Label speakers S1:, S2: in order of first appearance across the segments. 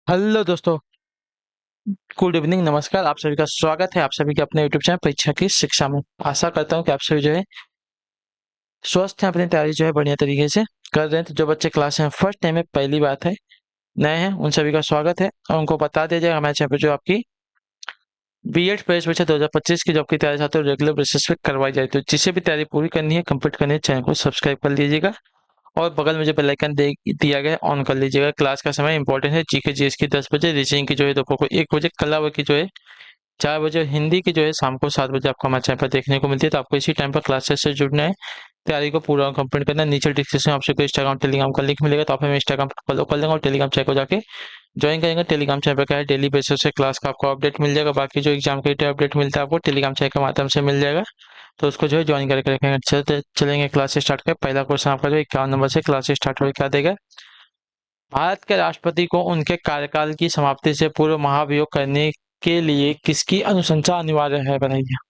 S1: Hello दोस्तों, good evening, नमस्कार। आप सभी का स्वागत है आप सभी के अपने यूट्यूब चैनल परीक्षा की शिक्षा में। आशा करता हूँ कि आप सभी जो है स्वस्थ हैं, अपनी तैयारी जो है बढ़िया तरीके से कर रहे हैं। तो जो बच्चे क्लास में फर्स्ट टाइम है, पहली बात है, नए हैं, उन सभी का स्वागत है और उनको बता दिया जाएगा हमारे चैनल पर जो आपकी बीएड प्रवेश परीक्षा 2025 की जो आपकी तैयारी चाहते हो रेगुलर बेसिस पे करवाई जाए। तो जिसे भी तैयारी पूरी करनी है, कंप्लीट करनी है, चैनल को सब्सक्राइब कर लीजिएगा और बगल में जो बेल आइकन दे दिया गया है ऑन कर लीजिएगा। क्लास का समय इंपॉर्टेंट है। जीके जीएस की 10 बजे, रीजनिंग की जो है दोपहर को 1 बजे, कला की जो है 4 बजे, हिंदी की जो है शाम को 7 बजे आपको हमारे चैनल पर देखने को मिलती है। तो आपको इसी टाइम पर क्लासेस से जुड़ना है, तैयारी को पूरा कंप्लीट करना है। नीचे डिस्क्रिप्शन में आपको इंस्टाग्राम टेलीग्राम का लिंक मिलेगा, तो आप हमें इंस्टाग्राम पर फॉलो कर लेंगे और टेलीग्राम चैनल को जाके ज्वाइन करेंगे। टेलीग्राम चैनल पर क्या है, डेली बेसिस से क्लास का आपको अपडेट मिल जाएगा। बाकी जो एग्जाम के अपडेट मिलता है आपको टेलीग्राम चैनल के माध्यम से मिल जाएगा, तो उसको जो है ज्वाइन करके रखेंगे। चलेंगे क्लास स्टार्ट कर। पहला क्वेश्चन आपका जो 51 नंबर से क्लास स्टार्ट हो क्या देगा। भारत के राष्ट्रपति को उनके कार्यकाल की समाप्ति से पूर्व महाभियोग करने के लिए किसकी अनुशंसा अनिवार्य है, बताइए।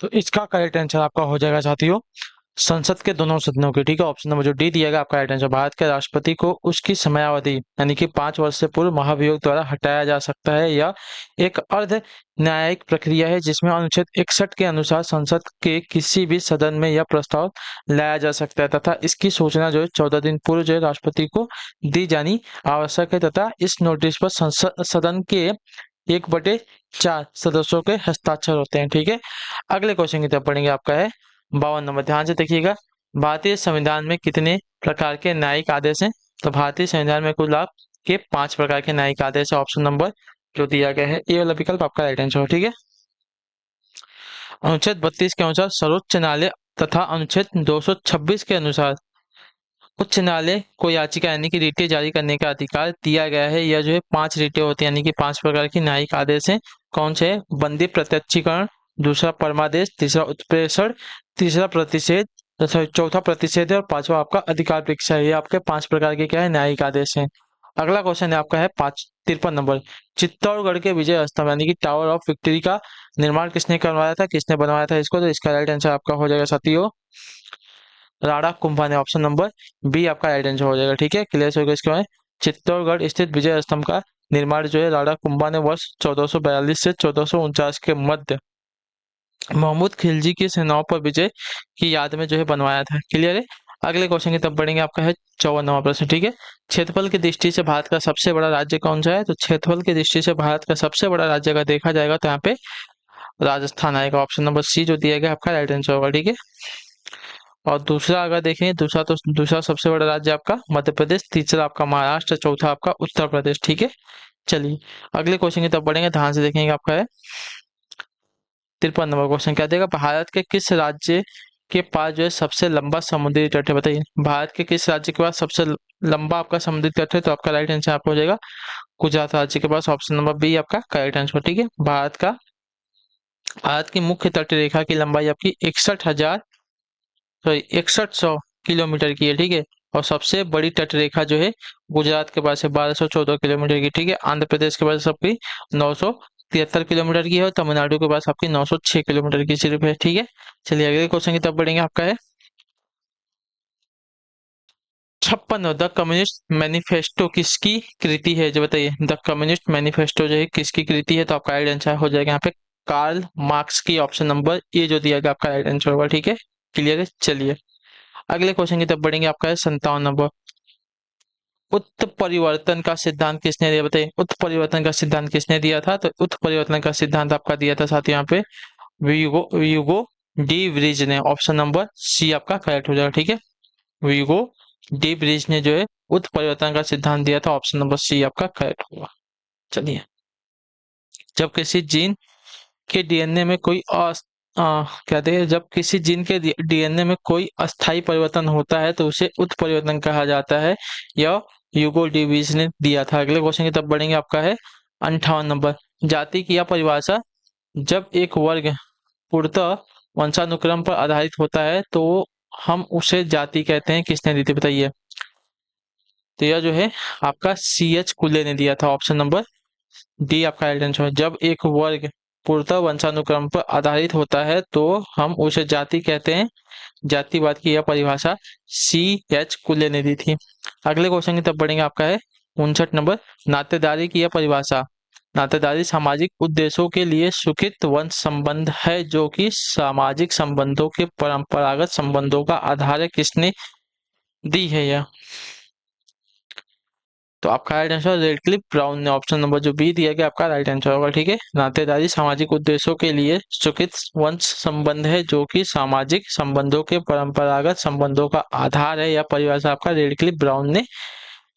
S1: तो इसका करेक्ट आंसर आपका हो जाएगा साथियों, संसद के दोनों सदनों के। ठीक है, ऑप्शन नंबर जो डी दिया गया आपका राइट आंसर। भारत के राष्ट्रपति को उसकी समयावधि यानी कि 5 वर्ष से पूर्व महाभियोग द्वारा हटाया जा सकता है। यह एक अर्ध न्यायिक प्रक्रिया है जिसमें अनुच्छेद 61 के अनुसार संसद के किसी भी सदन में यह प्रस्ताव लाया जा सकता है तथा इसकी सूचना जो है 14 दिन पूर्व जो है राष्ट्रपति को दी जानी आवश्यक है तथा इस नोटिस पर संसद सदन के 1/4 सदस्यों के हस्ताक्षर होते हैं। ठीक है, अगले क्वेश्चन की तरफ पढ़ेंगे। आपका है 52 नंबर, ध्यान से देखिएगा। भारतीय संविधान में कितने प्रकार के न्यायिक आदेश हैं। तो भारतीय संविधान में कुल आपके 5 प्रकार के न्यायिक आदेश है। ऑप्शन नंबर जो दिया गया है ए वाला विकल्प आपका राइट आंसर हो। ठीक है, अनुच्छेद 32 के अनुसार सर्वोच्च न्यायालय तथा अनुच्छेद 226 के अनुसार उच्च न्यायालय को याचिका यानी कि रिटें जारी करने का अधिकार दिया गया है। यह जो है 5 रिटें होती है यानी कि 5 प्रकार की न्यायिक आदेश हैं। कौन से है, बंदी प्रत्यक्षीकरण, दूसरा परमादेश, तीसरा उत्प्रेषण, तीसरा प्रतिषेध, चौथा प्रतिषेध है और पांचवा आपका अधिकार परीक्षा है। ये आपके 5 प्रकार के क्या है, न्यायिक आदेश हैं। अगला क्वेश्चन है आपका है 53 नंबर। चित्तौड़गढ़ के विजय स्तंभ यानी कि टावर ऑफ विक्ट्री का निर्माण किसने करवाया था, किसने बनवाया था इसको। तो इसका राइट आंसर आपका हो जाएगा साथियों राणा कुंभा ने। ऑप्शन नंबर बी आपका राइट आंसर हो जाएगा। ठीक है, क्लियर हो गया इसके बाद। चित्तौड़गढ़ स्थित विजय स्तंभ का निर्माण जो है राणा कुंभा ने वर्ष 1442 से 1449 के मध्य महमूद खिलजी की सेनाओं पर विजय की याद में जो है बनवाया था। क्लियर है, अगले क्वेश्चन की तरफ बढ़ेंगे। आपका है 54वां प्रश्न। ठीक है, क्षेत्रफल की दृष्टि से भारत का सबसे बड़ा राज्य कौन सा है। तो क्षेत्रफल की दृष्टि से भारत का सबसे बड़ा राज्य अगर देखा जाएगा तो यहाँ पे राजस्थान आएगा। ऑप्शन नंबर सी जो दिया गया आपका राइट आंसर होगा। ठीक है, और दूसरा अगर देखें, दूसरा सबसे बड़ा राज्य आपका मध्य प्रदेश, तीसरा आपका महाराष्ट्र, चौथा आपका उत्तर प्रदेश। ठीक है, चलिए अगले क्वेश्चन की तरफ बढ़ेंगे, ध्यान से देखेंगे। आपका है 53 नंबर क्वेश्चन क्या देगा। भारत के किस राज्य के पास जो है सबसे लंबा समुद्री तट है, बताइए। भारत के किस राज्य के पास सबसे लंबा आपका समुद्री तट है। तो आपका राइट आंसर आपको हो जाएगा गुजरात राज्य के पास। ऑप्शन नंबर बी आपका करेक्ट आंसर। ठीक है, भारत की मुख्य तट रेखा की लंबाई आपकी 6100 किलोमीटर की है। ठीक है, और सबसे बड़ी तट रेखा जो है गुजरात के पास है 1214 किलोमीटर की। ठीक है, आंध्र प्रदेश के पास आपकी 973 किलोमीटर की है और तमिलनाडु के पास आपकी 906 किलोमीटर की सिर्फ है। ठीक है, चलिए अगले क्वेश्चन की तरफ बढ़ेंगे। आपका है 56, द कम्युनिस्ट मैनिफेस्टो किसकी कृति है, जो बताइए। द कम्युनिस्ट मैनिफेस्टो जो है किसकी कृति है। तो आपका राइट आंसर हो जाएगा यहाँ पे कार्ल मार्क्स की। ऑप्शन नंबर ए जो दिया गया आपका राइट आंसर होगा। ठीक है, क्लियर है, चलिए अगले क्वेश्चन की तरफ बढ़ेंगे। आपका है 57 नंबर। उत्परिवर्तन का सिद्धांत किसने दिया, बताइए। उत्परिवर्तन का सिद्धांत किसने दिया था। तो उत्परिवर्तन का सिद्धांत आपका दिया था साथ यहाँ पे वीगो वीगो डी ब्रिज ने। ऑप्शन नंबर सी आपका करेक्ट हो जाएगा। ठीक है, वीगो डी ब्रिज ने जो है उत्परिवर्तन का सिद्धांत दिया था। ऑप्शन नंबर सी आपका करेक्ट होगा। चलिए, जब किसी जीन के डीएनए में कोई कहते हैं, जब किसी जीन के डीएनए में कोई अस्थायी परिवर्तन होता है तो उसे उत्परिवर्तन कहा जाता है। यह ह्यूगो डीवीस ने दिया था। अगले क्वेश्चन की तरफ बढ़ेंगे। आपका है 58 नंबर। जाति की यह परिभाषा जब एक वर्ग पूर्णतः वंशानुक्रम पर आधारित होता है तो हम उसे जाति कहते हैं, किसने दी थी, बताइए। तो यह जो है आपका सी एच कुले ने दिया था। ऑप्शन नंबर डी आपका राइट आंसर है। जब एक वर्ग पूर्णतः वंशानुक्रम पर आधारित होता है तो हम उसे जाति कहते हैं। जातिवाद की यह परिभाषा सी एच कुले ने दी थी। अगले क्वेश्चन की तरफ बढ़ेंगे, आपका है 59 नंबर। नातेदारी की यह परिभाषा, नातेदारी सामाजिक उद्देश्यों के लिए स्वीकृत वंश संबंध है जो कि सामाजिक संबंधों के परंपरागत संबंधों का आधार है। किसने दी है यह? तो आपका राइट आंसर रेडक्लिफ ब्राउन ने, ऑप्शन नंबर जो बी दिया गया आपका राइट आंसर होगा। ठीक है, नातेदारी सामाजिक उद्देश्यों के लिए स्वीकृत वंश संबंध है जो कि सामाजिक संबंधों के परंपरागत संबंधों का आधार है। यह परिभाषा आपका रेडक्लिफ ब्राउन ने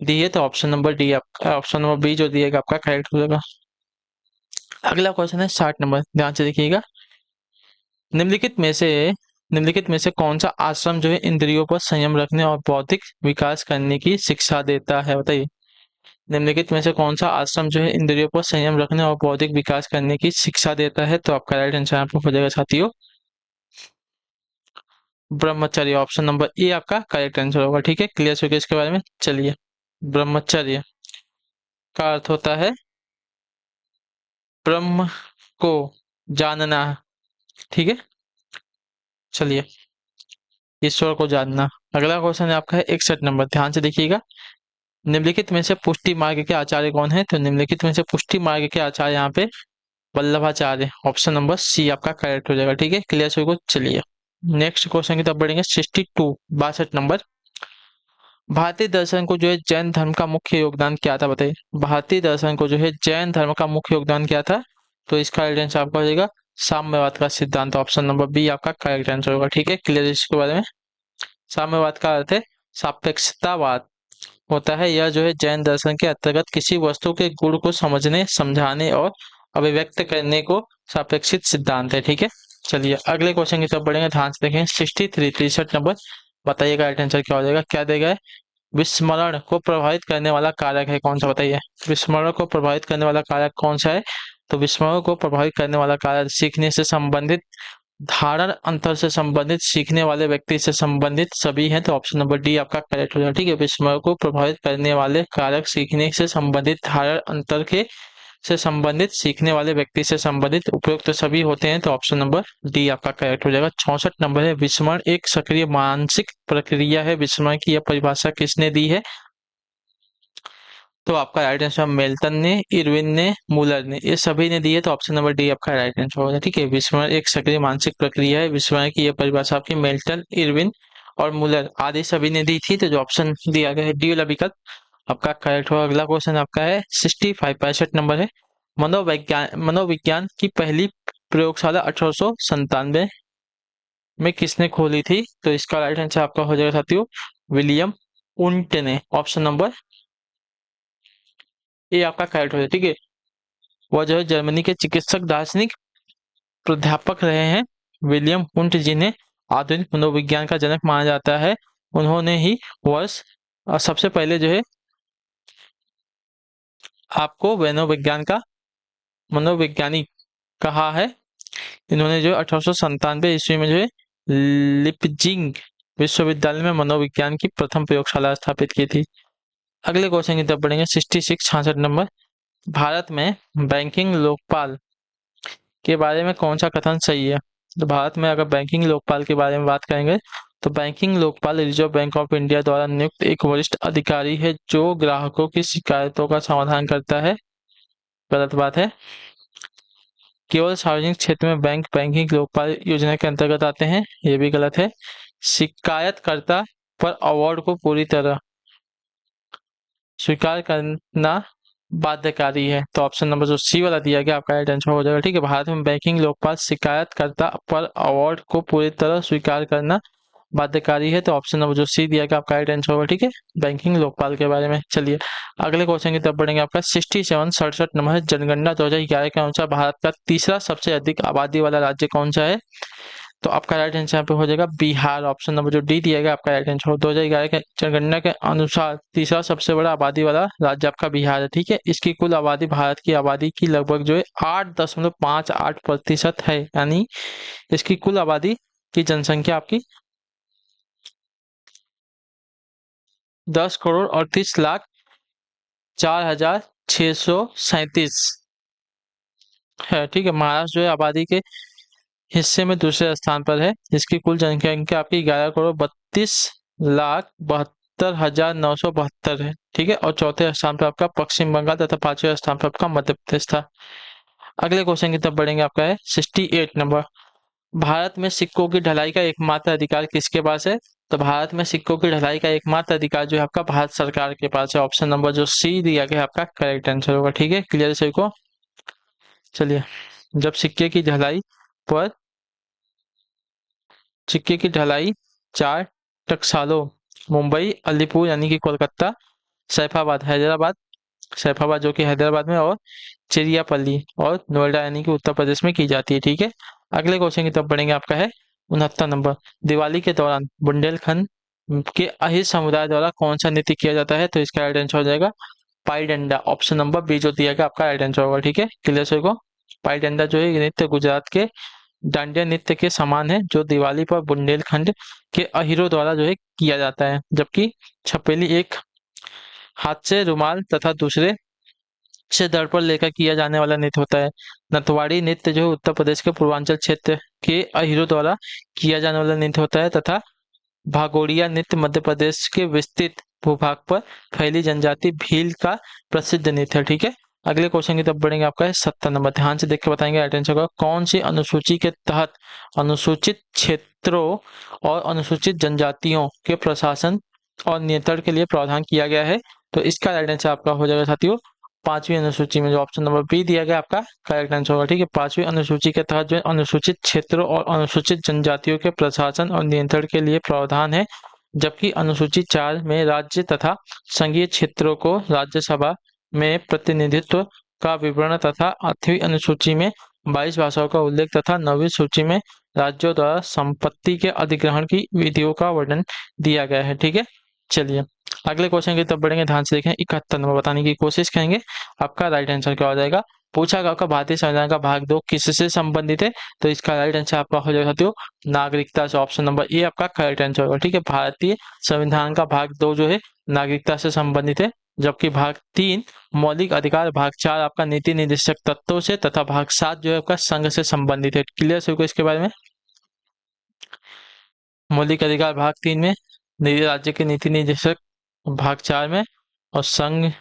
S1: दी है। तो ऑप्शन नंबर डी आपका, ऑप्शन नंबर बी जो दिएगा आपका करेक्ट हो जाएगा। अगला क्वेश्चन है 60 नंबर, ध्यान से देखिएगा। निम्नलिखित में से कौन सा आश्रम जो है इंद्रियों पर संयम रखने और बौद्धिक विकास करने की शिक्षा देता है? बताइए, निम्नलिखित में से कौन सा आश्रम जो है इंद्रियों पर संयम रखने और बौद्धिक विकास करने की शिक्षा देता है? तो आपका राइट आंसर आपको हो जाएगा साथियों ब्रह्मचर्य, ऑप्शन नंबर ए आपका करेक्ट आंसर होगा। ठीक है, क्लियर हो गया इसके बारे में। चलिए, ब्रह्मचर्य का अर्थ होता है ब्रह्म को जानना। ठीक है, चलिए, ईश्वर को जानना। अगला क्वेश्चन है आपका है 61 नंबर, ध्यान से देखिएगा। निम्नलिखित में से पुष्टि मार्ग के आचार्य कौन है? तो निम्नलिखित में से पुष्टि मार्ग के आचार्य यहाँ पे वल्लभाचार्य, ऑप्शन नंबर सी आपका करेक्ट हो जाएगा। ठीक है, क्लियर हो गया। चलिए नेक्स्ट क्वेश्चन की तरफ बढ़ेंगे। 62 भारतीय दर्शन को जो है जैन धर्म का मुख्य योगदान क्या था? बताइए, भारतीय दर्शन को जो है जैन धर्म का मुख्य योगदान क्या था? तो इसका राइट आंसर आपका हो जाएगा साम्यवाद का सिद्धांत, ऑप्शन नंबर बी आपका करेक्ट आंसर होगा। ठीक है, क्लियर इसके बारे में। साम्यवाद का अर्थ है सापेक्षतावाद होता है। यह जो है जैन दर्शन के अंतर्गत किसी वस्तु के गुण को समझने, समझाने और अभिव्यक्त करने को सापेक्षित सिद्धांत है। ठीक है, चलिए अगले क्वेश्चन की तरफ बढ़ेंगे, ध्यान से देखें। 63 बताइएगा राइट आंसर क्या हो जाएगा, क्या देगा? विस्मरण को प्रभावित करने वाला कारक है कौन सा? बताइए, विस्मरण को प्रभावित करने वाला कारक कौन सा है? तो विस्मरण को प्रभावित करने वाला कारक सीखने से संबंधित, धारण अंतर से संबंधित, सीखने वाले व्यक्ति से संबंधित सभी हैं। तो ऑप्शन नंबर डी आपका करेक्ट हो जाएगा। ठीक है, विस्मरण को प्रभावित करने वाले कारक सीखने से संबंधित, धारण अंतर के से संबंधित, सीखने वाले व्यक्ति से संबंधित, उपयुक्त तो सभी होते हैं। तो ऑप्शन नंबर डी आपका करेक्ट हो जाएगा। 64 है, विस्मरण एक सक्रिय मानसिक प्रक्रिया है। विस्मरण की यह परिभाषा किसने दी है? तो आपका राइट आंसर मेल्टन ने, इरविन ने, मूलर ने, ये सभी ने दी है। तो ऑप्शन नंबर डी आपका राइट आंसर होगा। ठीक है, विस्मरण एक सक्रिय मानसिक प्रक्रिया है। विस्मरण की यह परिभाषा आपकी मेल्टन, इरविन और मूलर आदि सभी ने दी थी। तो जो ऑप्शन दिया गया है डी वाला विकल्प आपका करेक्ट होगा। अगला क्वेश्चन आपका है 65 है। मनोविज्ञान की पहली प्रयोगशाला 1897 में किसने खोली थी? तो इसका राइट आंसर आपका हो जाएगा साथियों विलियम उंट ने, ऑप्शन नंबर ये आपका करेक्ट हो जाए। ठीक है, वह जो है जर्मनी के चिकित्सक, दार्शनिक, प्राध्यापक रहे हैं। विलियम हुंट जिन्हें आधुनिक मनोविज्ञान का जनक माना जाता है, उन्होंने ही वर्ष सबसे पहले जो है आपको मनोविज्ञान का मनोवैज्ञानिक कहा है। इन्होंने जो 1897 ईस्वी में जो है लिपजिंग विश्वविद्यालय में मनोविज्ञान की प्रथम प्रयोगशाला स्थापित की थी। अगले क्वेश्चन की तरफ बढ़ेंगे। 66 भारत में बैंकिंग लोकपाल के बारे में कौन सा कथन सही है? तो भारत में अगर बैंकिंग लोकपाल के बारे में बात करेंगे तो banking Lokpal reserve bank of India द्वारा नियुक्त एक वरिष्ठ अधिकारी है जो ग्राहकों की शिकायतों का समाधान करता है। गलत बात है, केवल सार्वजनिक क्षेत्र में बैंक बैंकिंग लोकपाल योजना के अंतर्गत आते हैं, ये भी गलत है। शिकायतकर्ता पर अवार्ड को पूरी तरह स्वीकार करना बाध्यकारी है। तो ऑप्शन नंबर जो सी वाला दिया गया आपका राइट आंसर हो जाएगा। ठीक है, भारत में बैंकिंग लोकपाल शिकायतकर्ता पर अवार्ड को पूरी तरह स्वीकार करना बाध्यकारी है। तो ऑप्शन नंबर जो सी दिया गया आपका राइट आंसर होगा। ठीक है, बैंकिंग लोकपाल के बारे में। चलिए अगले क्वेश्चन की तरफ बढ़ेंगे। आपका 67 है, जनगणना 2011 के अनुसार भारत का तीसरा सबसे अधिक आबादी वाला राज्य कौन सा है? तो आपका राइट आंसर यहाँ पे हो जाएगा बिहार, ऑप्शन नंबर जो डी दिया गया आपका राइट आंसर। 2011 के जनगणना के अनुसार तीसरा सबसे बड़ा आबादी वाला राज्य आपका बिहार है। ठीक है, इसकी कुल आबादी भारत की आबादी की लगभग जो है 8.58% है, यानी इसकी कुल आबादी की जनसंख्या आपकी 10,38,04,637 है, ठीक है। महाराष्ट्र जो है आबादी के हिस्से में दूसरे स्थान पर है। इसकी कुल जनसंख्या आपकी 11,32,72,972 है, ठीक है। और चौथे स्थान पर आपका पश्चिम बंगाल तथा पांचवें स्थान पर आपका मध्य प्रदेश था। अगले क्वेश्चन की तरफ बढ़ेंगे, आपका है 68 नंबर। भारत में सिक्कों की ढलाई का एकमात्र अधिकार किसके पास है? तो भारत में सिक्कों की ढलाई का एकमात्र अधिकार जो है आपका भारत सरकार के पास है। ऑप्शन नंबर जो सी दिया गया है आपका करेक्ट आंसर होगा, ठीक है। क्लियर सभी को? चलिए, जब पर सिक्के की ढलाई 4 टकसालों मुंबई, अलीपुर यानी कि कोलकाता, सैफाबाद हैदराबाद, सैफाबाद जो कि हैदराबाद में, और चिरियापल्ली और नोएडा यानी कि उत्तर प्रदेश में की जाती है, ठीक है। अगले क्वेश्चन की तरफ बढ़ेंगे, आपका है 69 नंबर। दिवाली के दौरान बुंदेलखंड के अहिर समुदाय द्वारा कौन सा नृत्य किया जाता है? तो इसका राइट आंसर हो जाएगा पाई डंडा। ऑप्शन नंबर बी जो दिया गया आपका राइट आंसर होगा, ठीक है। क्लियर सभी को? पाई डंडा जो है ये नृत्य गुजरात के डांडिया नृत्य के समान है, जो दिवाली पर बुंदेलखंड के अहीरों द्वारा जो है किया जाता है। जबकि छपेली एक हाथ से रुमाल तथा दूसरे से दर्पण लेकर किया जाने वाला नृत्य होता है। नथवाड़ी नृत्य जो है उत्तर प्रदेश के पूर्वांचल क्षेत्र के अहीरों द्वारा किया जाने वाला नृत्य होता है, तथा भागोड़िया नृत्य मध्य प्रदेश के विस्तृत भूभाग पर फैली जनजाति भील का प्रसिद्ध नृत्य है, ठीक है। अगले क्वेश्चन की तरफ बढ़ेंगे, आपका है 70 नंबर। ध्यान से देख के बताएंगे अटेंशन का। कौन सी अनुसूची के तहत अनुसूचित क्षेत्रों और अनुसूचित जनजातियों के प्रशासन और नियंत्रण के लिए प्रावधान किया गया है? तो इसका राइट आंसर आपका हो जाएगा साथियों पांचवी अनुसूची में, जो ऑप्शन नंबर बी दिया गया आपका करेक्ट आंसर होगा, ठीक है। पांचवी अनुसूची के तहत जो अनुसूचित क्षेत्रों और अनुसूचित जनजातियों के प्रशासन और नियंत्रण के लिए प्रावधान है। जबकि अनुसूची 4 में राज्य तथा संघीय क्षेत्रों को राज्यसभा में प्रतिनिधित्व का विवरण तथा 8वीं अनुसूची में 22 भाषाओं का उल्लेख तथा 9वीं सूची में राज्यों द्वारा संपत्ति के अधिग्रहण की विधियों का वर्णन दिया गया है, ठीक है। चलिए, अगले क्वेश्चन की तरफ बढ़ेंगे। ध्यान से देखें, 71 नंबर बताने की कोशिश करेंगे। आपका राइट आंसर क्या हो जाएगा? पूछा गया आपका भारतीय संविधान का भाग 2 किससे संबंधित है? तो इसका राइट आंसर आपका हो जाएगा साथियों नागरिकता से। ऑप्शन नंबर ए आपका करेक्ट आंसर होगा, ठीक है। भारतीय संविधान का भाग 2 जो है नागरिकता से संबंधित है। जबकि भाग 3 मौलिक अधिकार, भाग 4 आपका नीति निर्देशक तत्वों से, तथा भाग 7 जो है आपका संघ से संबंधित है। क्लियर सबको इसके बारे में? मौलिक अधिकार भाग 3 में, राज्य के नीति निर्देशक भाग 4 में, और संघ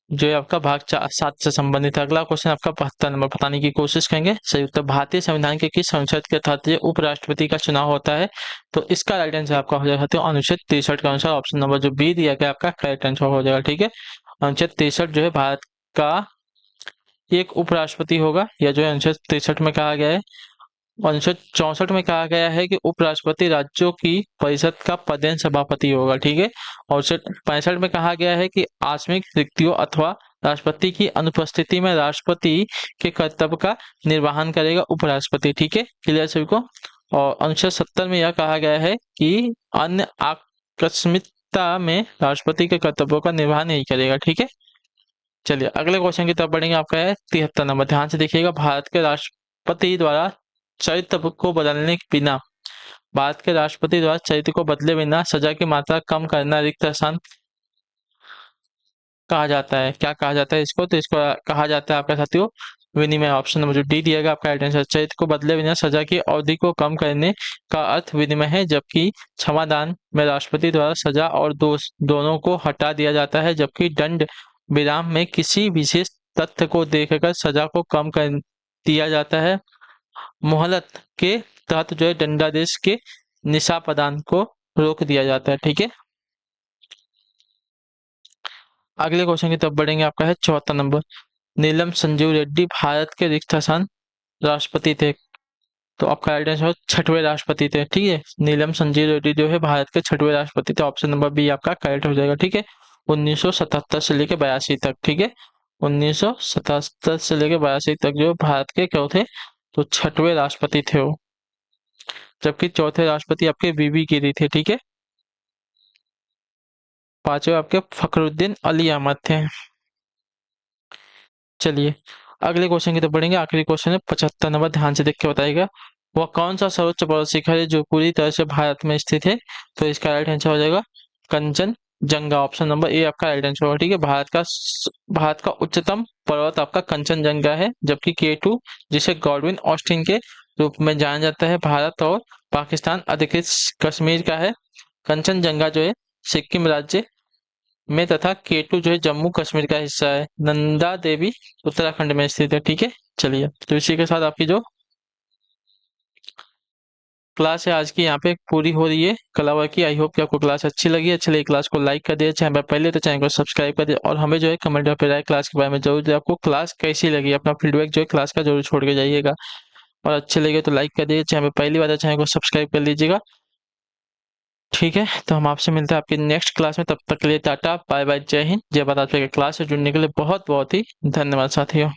S1: जो है आपका भाग 7 से संबंधित है। अगला क्वेश्चन आपका 72 नंबर बताने की कोशिश करेंगे। सही उत्तर, भारतीय संविधान के किस अनुच्छेद के तहत ये उपराष्ट्रपति का चुनाव होता है? तो इसका राइट आंसर आपका हो जाएगा अनुच्छेद 63 के अनुसार। ऑप्शन नंबर जो बी दिया गया आपका करेक्ट आंसर हो जाएगा, ठीक है। अनुच्छेद 63 जो है भारत का एक उपराष्ट्रपति होगा, या जो है अनुच्छेद 63 में कहा गया है। अनुच्छेद 64 में कहा गया है कि उपराष्ट्रपति राज्यों की परिषद का पदेन सभापति होगा, ठीक है। और अनुच्छेद 65 में कहा गया है कि आकस्मिक रिक्तियों अथवा राष्ट्रपति की अनुपस्थिति में राष्ट्रपति के कर्तव्य का निर्वहन करेगा उपराष्ट्रपति, ठीक है। क्लियर सभी को? और अनुच्छेद 70 में यह कहा गया है कि अन्य आकस्मिकता में राष्ट्रपति के कर्तव्यों का निर्वहन नहीं करेगा, ठीक है। चलिए, अगले क्वेश्चन की तरफ बढ़ेंगे। आपका है 73 नंबर। ध्यान से देखिएगा, भारत के राष्ट्रपति द्वारा चरित्र को बदलने के बिना, भारत के राष्ट्रपति द्वारा चरित्र को बदले बिना सजा की मात्रा कम करना रिक्त स्थान कहा जाता है। क्या कहा जाता है इसको? तो इसको कहा जाता है आपका साथियों विनिमय। ऑप्शन नंबर जो डी दिया गया आपका राइट आंसर। चरित्र को बदले बिना सजा की अवधि को कम करने का अर्थ विनिमय है। जबकि क्षमादान में राष्ट्रपति द्वारा सजा और दोष दोनों को हटा दिया जाता है। जबकि दंड विराम में किसी विशेष तथ्य को देखकर सजा को कम कर दिया जाता है। मोहलत के तहत जो है दंडादेश के निशा प्रदान को रोक दिया जाता है, ठीक है। अगले क्वेश्चन की तरफ बढ़ेंगे। आपका है 74 नंबर। नीलम संजीव रेड्डी भारत के रिक्त स्थान राष्ट्रपति थे। तो आपका राइट आंसर 6वें राष्ट्रपति थे, ठीक है। नीलम संजीव रेड्डी जो है भारत के 6वें राष्ट्रपति थे। ऑप्शन नंबर बी आपका करेक्ट हो जाएगा, ठीक है। 1977 से लेकर 82 तक, ठीक है। 1977 से लेकर 82 तक जो भारत के क्यों थे? तो 6वें राष्ट्रपति थे वो। जबकि चौथे राष्ट्रपति आपके बीबी गिरी थे, ठीक है। 5वें आपके फखरुद्दीन अली अहमद थे। चलिए, अगले क्वेश्चन की तरफ बढ़ेंगे। आखिरी क्वेश्चन है 75 नंबर। ध्यान से देख के बताइएगा, वह कौन सा सर्वोच्च पर्वत शिखर है जो पूरी तरह से भारत में स्थित है? तो इसका राइट आंसर हो जाएगा कंचन जंगा, ऑप्शन नंबर ए आपका राइट आंसर होगा। ठीक है, भारत का उच्चतम पर्वत आपका कंचनजंगा है, जबकि K2 जिसे गॉडविन ऑस्टिन के रूप में जाना जाता है, भारत और पाकिस्तान अधिकृत कश्मीर का है। कंचनजंगा जो है सिक्किम राज्य में तथा K2 जो है जम्मू कश्मीर का हिस्सा है। नंदा देवी उत्तराखंड में स्थित है। ठीक है, चलिए तो इसी के साथ आपकी जो क्लास है आज की यहाँ पे पूरी हो रही है कलावा की। आई होप कि आपको क्लास अच्छी लगी है। चलिए क्लास को लाइक कर दिया, चैनल पर पहले तो चैनल को सब्सक्राइब कर दिया और हमें जो है कमेंट पे राय क्लास के बारे में जरूर दिया। आपको क्लास कैसी लगी, अपना फीडबैक जो है क्लास का जरूर छोड़ के जाइएगा। और अच्छे लगे तो लाइक कर दीजिए, चैनल पर पहली बार है चैनल को सब्सक्राइब कर लीजिएगा। ठीक है, तो हम आपसे मिलते हैं आपकी नेक्स्ट क्लास में। तब तक के लिए टाटा बाय बाय, जय हिंद, जय भारत। आपके क्लास से जुड़ने के लिए बहुत बहुत ही धन्यवाद साथियों।